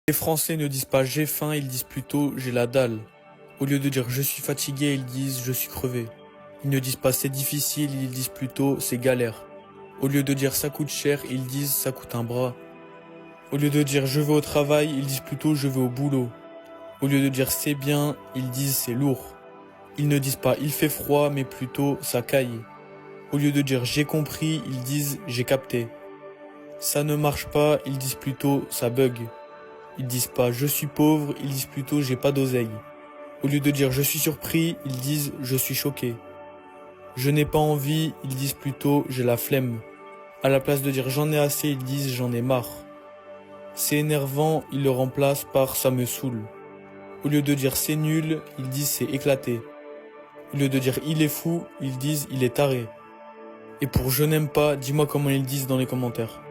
Les Français ne disent pas j'ai faim, ils disent plutôt j'ai la dalle. Au lieu de dire je suis fatigué, ils disent je suis crevé. Ils ne disent pas c'est difficile, ils disent plutôt c'est galère. Au lieu de dire ça coûte cher, ils disent ça coûte un bras. Au lieu de dire je vais au travail, ils disent plutôt je vais au boulot. Au lieu de dire c'est bien, ils disent c'est lourd. Ils ne disent pas il fait froid, mais plutôt ça caille. Au lieu de dire j'ai compris, ils disent j'ai capté. Ça ne marche pas, ils disent plutôt ça bug. Ils disent pas je suis pauvre, ils disent plutôt j'ai pas d'oseille. Au lieu de dire je suis surpris, ils disent je suis choqué. Je n'ai pas envie, ils disent plutôt j'ai la flemme. À la place de dire j'en ai assez, ils disent j'en ai marre. C'est énervant, ils le remplacent par ça me saoule. Au lieu de dire c'est nul, ils disent c'est éclaté. Au lieu de dire il est fou, ils disent il est taré. Et pour je n'aime pas, dis-moi comment ils disent dans les commentaires.